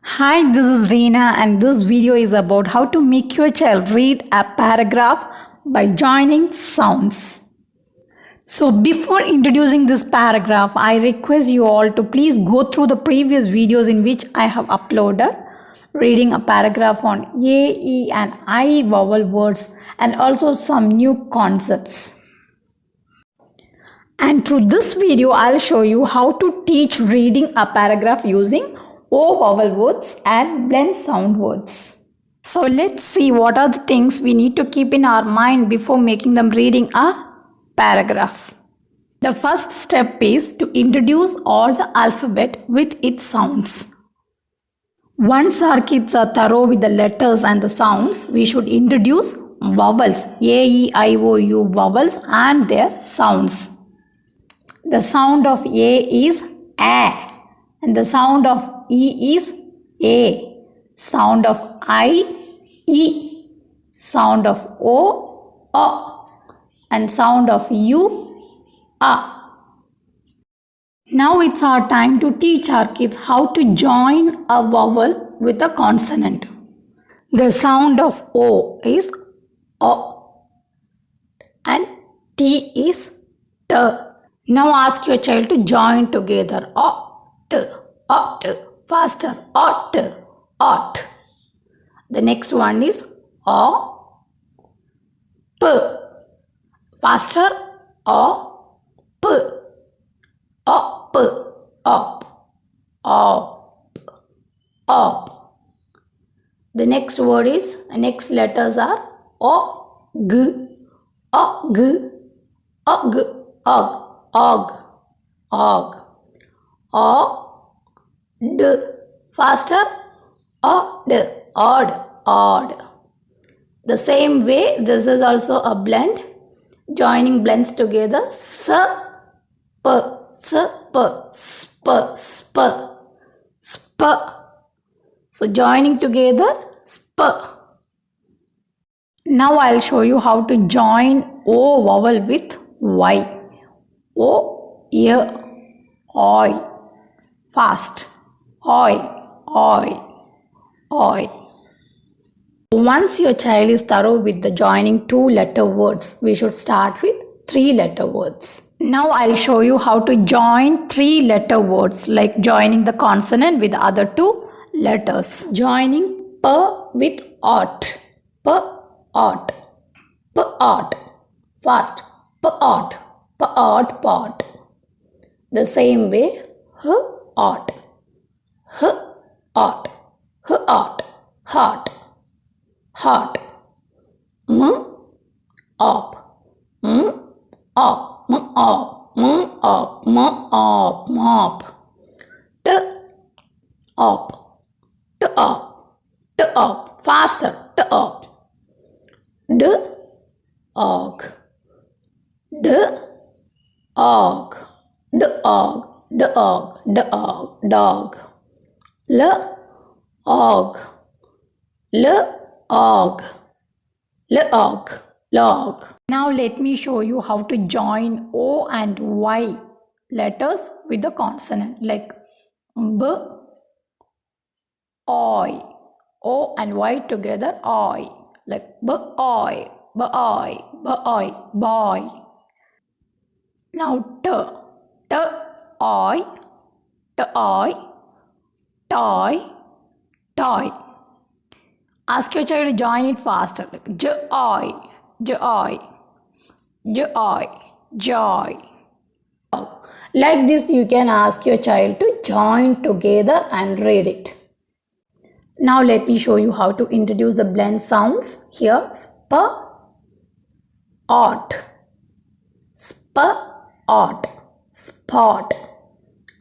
Hi, this is Reena, and this video is about how to make your child read a paragraph by joining sounds. So, before introducing this paragraph, I request you all to please go through the previous videos in which I have uploaded reading a paragraph on A, E, and I vowel words and also some new concepts. And through this video, I'll show you how to teach reading a paragraph using O vowel words and blend sound words. So let's see what are the things we need to keep in our mind before making them reading a paragraph. The first step is to introduce all the alphabet with its sounds. Once our kids are thorough with the letters and the sounds, we should introduce vowels, A, E, I, O, U vowels and their sounds. The sound of A is A and the sound of E is A. Sound of I, E. Sound of O, and sound of U, A. Now it's our time to teach our kids how to join a vowel with a consonant. The sound of O is O and T is T. Now ask your child to join together. Ot. Faster. Ot. The next one is O, P. Faster. O, P. Op. The next word is, next letters are O, G. Og. D. Faster. Odd. The same way, this is also a blend. Joining blends together. Sp. So joining together, sp. Now I'll show you how to join O vowel with Y. O, ear, oi. Fast. Oi. Once your child is thorough with the joining 2-letter words, we should start with 3-letter words. Now I'll show you how to join 3-letter words, like joining the consonant with the other 2 letters. Joining P with ot. P-ot. Fast. Pot. The same way, H-ot. Hot. M-op. Mop. T-op. Faster. T-op. D-og. Dog. Log. Now let me show you how to join O and Y letters with the consonant, like B, oi. O and Y together, oi. Like boy. Now oi, toy. Ask your child to join it faster, like joy. Like this, you can ask your child to join together and read it. Now let me show you how to introduce the blend sounds. Here, ot, spot.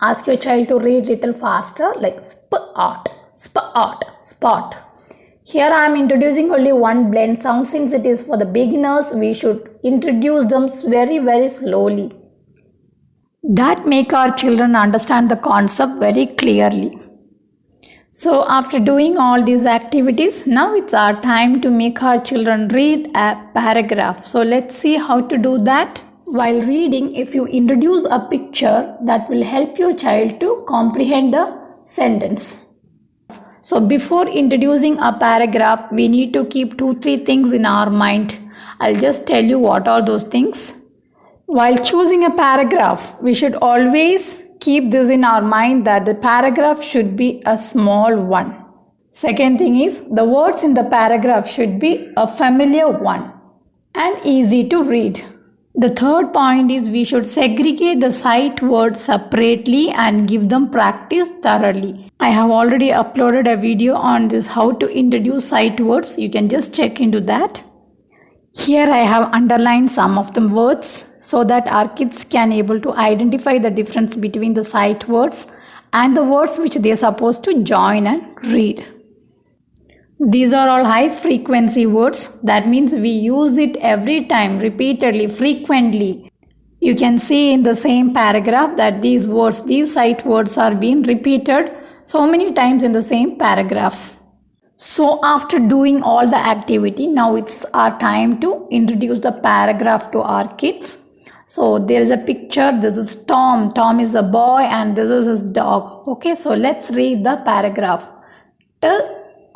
Ask your child to read little faster, like spot. Here I am introducing only one blend sound. Since it is for the beginners, we should introduce them very, very slowly. That make our children understand the concept very clearly. So after doing all these activities, now it's our time to make our children read a paragraph. So let's see how to do that. While reading, if you introduce a picture, that will help your child to comprehend the sentence. So before introducing a paragraph, we need to keep 2-3 things in our mind. I'll just tell you what are those things. While choosing a paragraph, we should always keep this in our mind that the paragraph should be a small one. Second thing is the words in the paragraph should be a familiar one and easy to read. The third point is we should segregate the sight words separately and give them practice thoroughly. I have already uploaded a video on this, how to introduce sight words. You can just check into that. Here I have underlined some of the words so that our kids can able to identify the difference between the sight words and the words which they are supposed to join and read. These are all high frequency words. That means we use it every time, repeatedly, frequently. You can see in the same paragraph that these words, these sight words are being repeated so many times in the same paragraph. So after doing all the activity, now it's our time to introduce the paragraph to our kids. So there is a picture. This is Tom. Tom is a boy and this is his dog. Okay, so let's read the paragraph.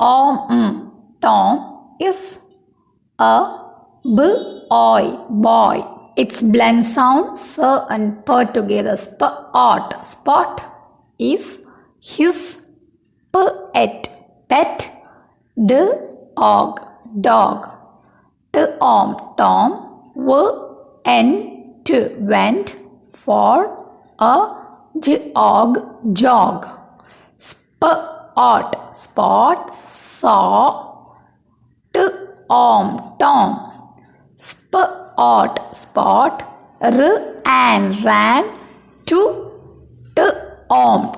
Tom is a boy. It's blend sound s and p together. Spot is his pet. Dog. Tom went for a jog. Spot saw Tom. Spot ran to Tom.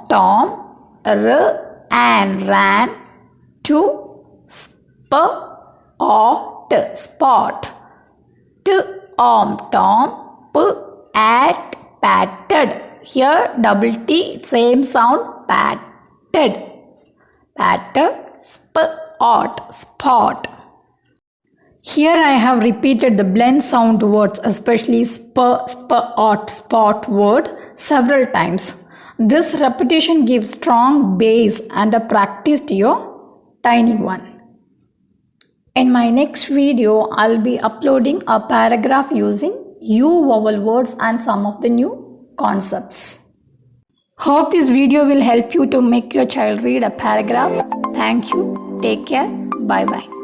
Tom ran to Spot. Tom patted. Here double T, same sound, patted, spot. Here I have repeated the blend sound words, especially spot word several times. This repetition gives strong base and a practice to your tiny one. In my next video, I'll be uploading a paragraph using U vowel words and some of the new concepts. Hope this video will help you to make your child read a paragraph. Thank you. Take care. Bye bye.